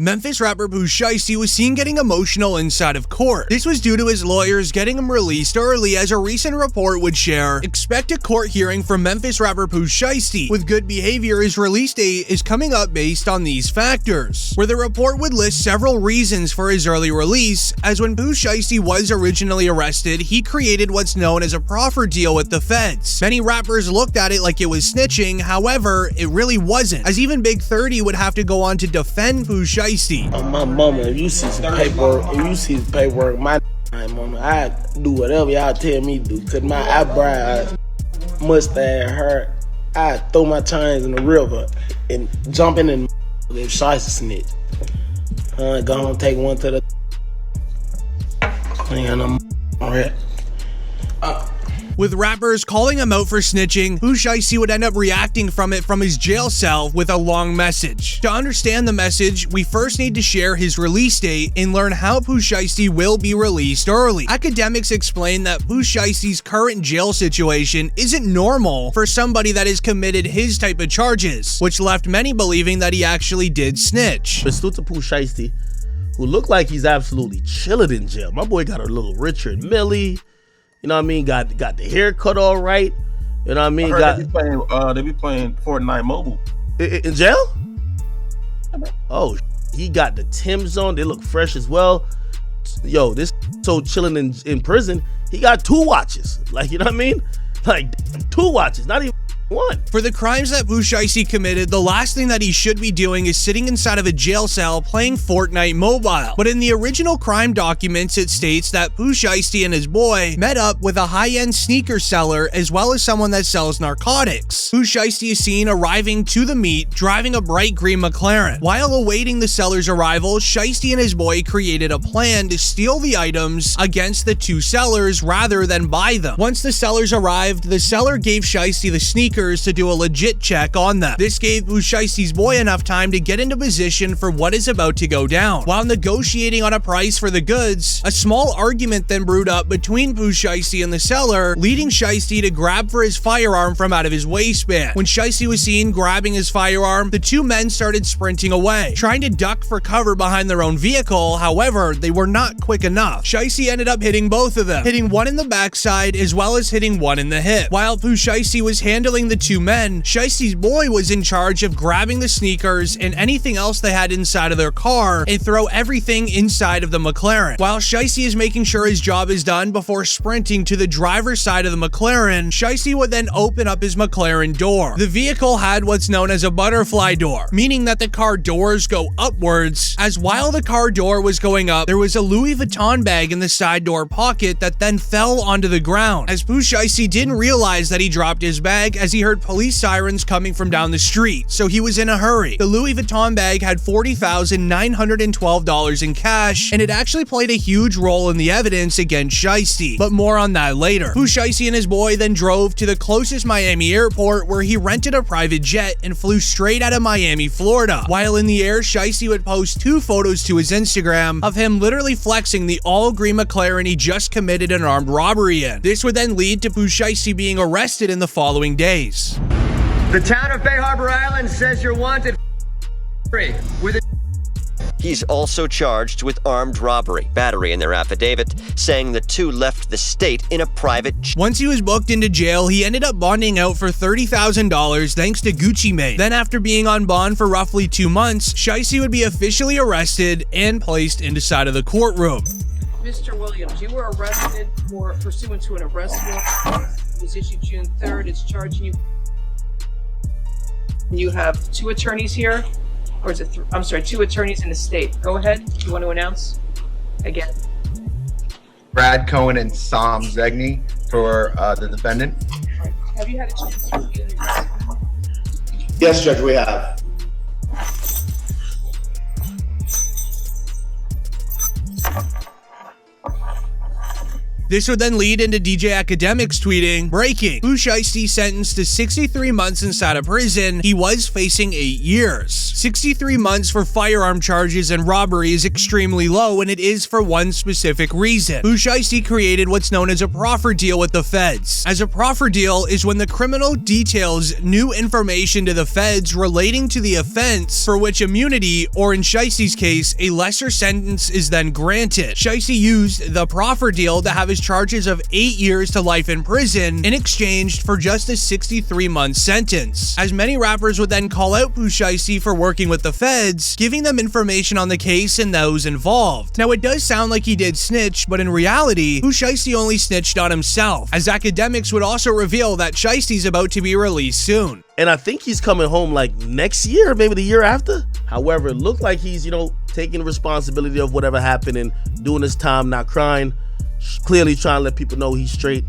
Memphis rapper Pooh Shiesty was seen getting emotional inside of court. This was due to his lawyers getting him released early, as a recent report would share. Expect a court hearing from Memphis rapper Pooh Shiesty. With good behavior, his release date is coming up based on these factors, where the report would list several reasons for his early release, as when Pooh Shiesty was originally arrested, he created what's known as a proffer deal with the feds. Many rappers looked at it like it was snitching, however, it really wasn't, as even Big 30 would have to go on to defend Pooh Shiesty. On my mama, if you see some paperwork, my mama, I do whatever y'all tell me to do. Cause my eyebrows, mustache, hair, I throw my chains in the river and jumping in if Shiesty snitch. Go home, take one to the. I ain't got no rat. With rappers calling him out for snitching, Pooh Shiesty would end up reacting from his jail cell with a long message. To understand the message, we first need to share his release date and learn how Pooh Shiesty will be released early. Academics explain that Pooh Shiesty's current jail situation isn't normal for somebody that has committed his type of charges, which left many believing that he actually did snitch. Salute to Pooh Shiesty, who looked like he's absolutely chilling in jail. My boy got a little Richard Millie. You know what I mean? Got the haircut all right. You know what I mean? They be playing Fortnite Mobile. In jail? Oh, he got the Timbs on. They look fresh as well. Yo, this so chilling in prison. He got 2 watches. Like, you know what I mean? Like 2 watches, not even 1. For the crimes that Pooh Shiesty committed, the last thing that he should be doing is sitting inside of a jail cell playing Fortnite Mobile. But in the original crime documents, it states that Pooh Shiesty and his boy met up with a high-end sneaker seller as well as someone that sells narcotics. Pooh Shiesty is seen arriving to the meet driving a bright green McLaren. While awaiting the seller's arrival, Shiesty and his boy created a plan to steal the items against the 2 sellers rather than buy them. Once the sellers arrived, the seller gave Shiesty the sneakers to do a legit check on them. This gave Pooh Shiesty's boy enough time to get into position for what is about to go down. While negotiating on a price for the goods, a small argument then brewed up between Pooh Shiesty and the seller, leading Shiesty to grab for his firearm from out of his waistband. When Shiesty was seen grabbing his firearm, the 2 men started sprinting away, trying to duck for cover behind their own vehicle. However, they were not quick enough. Shiesty ended up hitting both of them, hitting one in the backside as well as hitting one in the hip. While Pooh Shiesty was handling the 2 men, Shiesty's boy was in charge of grabbing the sneakers and anything else they had inside of their car and throw everything inside of the McLaren. While Shiesty is making sure his job is done before sprinting to the driver's side of the McLaren, Shiesty would then open up his McLaren door. The vehicle had what's known as a butterfly door, meaning that the car doors go upwards, as while the car door was going up, there was a Louis Vuitton bag in the side door pocket that then fell onto the ground, as Pooh Shiesty didn't realize that he dropped his bag as he heard police sirens coming from down the street, so he was in a hurry. The Louis Vuitton bag had $40,912 in cash, and it actually played a huge role in the evidence against Shiesty, but more on that later. Pooh Shiesty and his boy then drove to the closest Miami airport, where he rented a private jet and flew straight out of Miami, Florida. While in the air, Shiesty would post 2 photos to his Instagram of him literally flexing the all-green McLaren he just committed an armed robbery in. This would then lead to Pooh Shiesty being arrested in the following days. The town of Bay Harbor Island says you're wanted with a He's also charged with armed robbery, battery in their affidavit, saying the 2 left the state in a private jet. Once he was booked into jail, he ended up bonding out for $30,000 thanks to Gucci Mane. Then after being on bond for roughly 2 months, Shiesty would be officially arrested and placed inside of the courtroom. Mr. Williams, you were arrested for pursuant to an arrest warrant. It was issued June 3rd. It's charging you. You have 2 attorneys here, or is it? I'm sorry, 2 attorneys in the state. Go ahead. Do you want to announce again? Brad Cohen and Sam Zegny for the defendant. Right. Have you had a chance to review your resume? Yes, Judge, we have. This would then lead into DJ Academics tweeting, "Breaking, Pooh Shiesty sentenced to 63 months inside of prison. He was facing 8 years. 63 months for firearm charges and robbery is extremely low, and it is for one specific reason. Pooh Shiesty created what's known as a proffer deal with the feds. As a proffer deal is when the criminal details new information to the feds relating to the offense for which immunity, or in Shiesty's case, a lesser sentence is then granted. Shiesty used the proffer deal to have his charges of 8 years to life in prison in exchange for just a 63-month sentence. As many rappers would then call out Pooh Shiesty for working with the feds, giving them information on the case and those involved. Now, it does sound like he did snitch, but in reality, Pooh Shiesty only snitched on himself, as Academics would also reveal that Shiesty's about to be released soon. And I think he's coming home like next year, maybe the year after. However, it looked like he's, taking responsibility of whatever happened and doing his time, not crying. Clearly trying to let people know he's straight.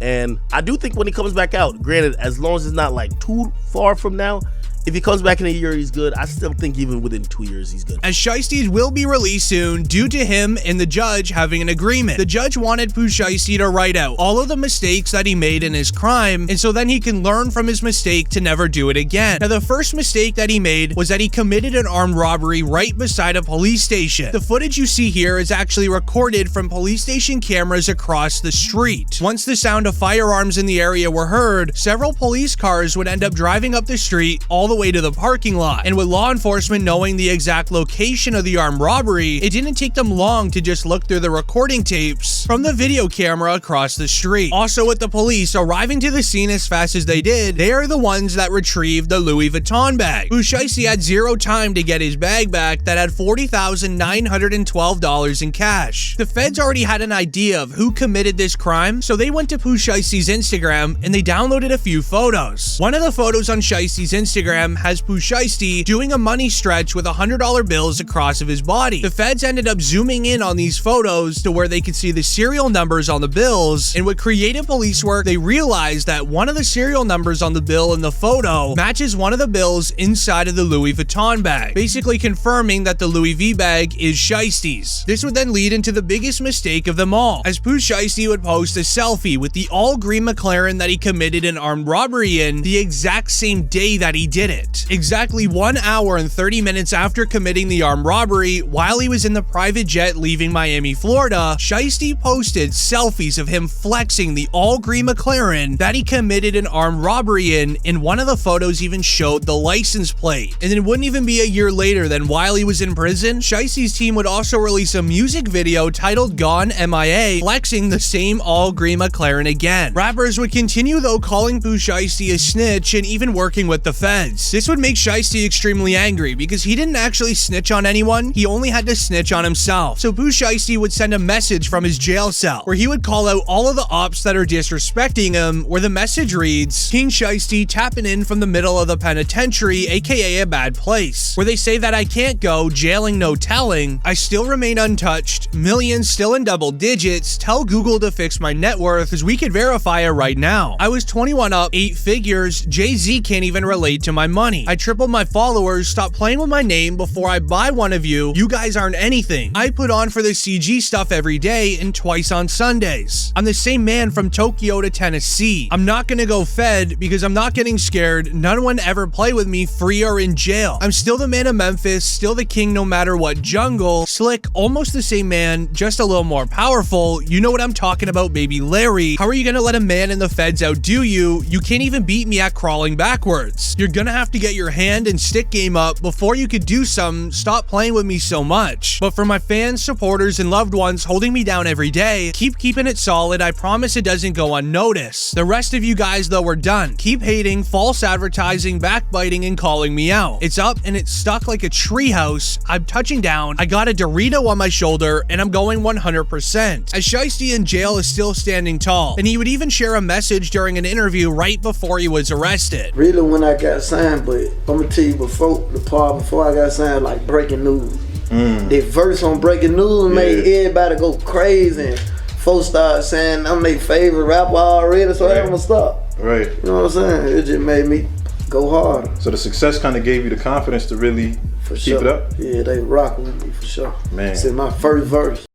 And I do think when he comes back out, granted, as long as it's not like too far from now, if he comes back in a year, he's good. I still think even within 2 years, he's good. As Shiesty will be released soon due to him and the judge having an agreement. The judge wanted Pooh Shiesty to write out all of the mistakes that he made in his crime, and so then he can learn from his mistake to never do it again. Now, the first mistake that he made was that he committed an armed robbery right beside a police station. The footage you see here is actually recorded from police station cameras across the street. Once the sound of firearms in the area were heard, several police cars would end up driving up the street all the way to the parking lot. And with law enforcement knowing the exact location of the armed robbery, it didn't take them long to just look through the recording tapes from the video camera across the street. Also, with the police arriving to the scene as fast as they did, they are the ones that retrieved the Louis Vuitton bag. Pooh Shiesty had zero time to get his bag back that had $40,912 in cash. The feds already had an idea of who committed this crime, so they went to Pooh Shiesty's Instagram and they downloaded a few photos. One of the photos on Shiesty's Instagram has Pooh Shiesty doing a money stretch with $100 bills across of his body. The feds ended up zooming in on these photos to where they could see the serial numbers on the bills, and with creative police work, they realized that one of the serial numbers on the bill in the photo matches one of the bills inside of the Louis Vuitton bag, basically confirming that the Louis V bag is Shiesty's. This would then lead into the biggest mistake of them all, as Pooh Shiesty would post a selfie with the all-green McLaren that he committed an armed robbery in the exact same day that he did it. Exactly 1 hour and 30 minutes after committing the armed robbery, while he was in the private jet leaving Miami, Florida, Shiesty posted selfies of him flexing the all-green McLaren that he committed an armed robbery in, and one of the photos even showed the license plate. And it wouldn't even be a year later than while he was in prison, Shiesty's team would also release a music video titled Gone MIA, flexing the same all-green McLaren again. Rappers would continue though calling Pooh Shiesty a snitch and even working with the feds. This would make Shiesty extremely angry because he didn't actually snitch on anyone, he only had to snitch on himself. So Pooh Shiesty would send a message from his jail cell where he would call out all of the ops that are disrespecting him, where the message reads, "King Shiesty tapping in from the middle of the penitentiary, aka a bad place, where they say that I can't go, jailing no telling, I still remain untouched, millions still in double digits, tell Google to fix my net worth cause we could verify it right now. I was 21 up, 8 figures, Jay-Z can't even relate to my money. I tripled my followers, stop playing with my name before I buy one of you, you guys aren't anything. I put on for the CG stuff every day and twice on Sundays. I'm the same man from Tokyo to Tennessee. I'm not gonna go fed because I'm not getting scared, none one ever play with me free or in jail. I'm still the man of Memphis, still the king no matter what jungle, slick, almost the same man, just a little more powerful, you know what I'm talking about, baby Larry. How are you gonna let a man in the feds outdo you? You can't even beat me at crawling backwards. You're gonna have to get your hand and stick game up before you could do something, stop playing with me so much. But for my fans, supporters, and loved ones holding me down every day, keep keeping it solid, I promise it doesn't go unnoticed. The rest of you guys though are done. Keep hating, false advertising, backbiting, and calling me out. It's up and it's stuck like a treehouse. I'm touching down, I got a Dorito on my shoulder, and I'm going 100%. As Shiesty in jail is still standing tall, and he would even share a message during an interview right before he was arrested. Really when I got signed, but I'm gonna tell you before I got signed, like breaking news. The verse on breaking news made everybody go crazy, and folks started saying I'm their favorite rapper already, so I'm gonna stop. Right. You know what I'm saying? It just made me go harder. So the success kind of gave you the confidence to really keep it up? Yeah, they rocking with me for sure. Man. This is my first verse.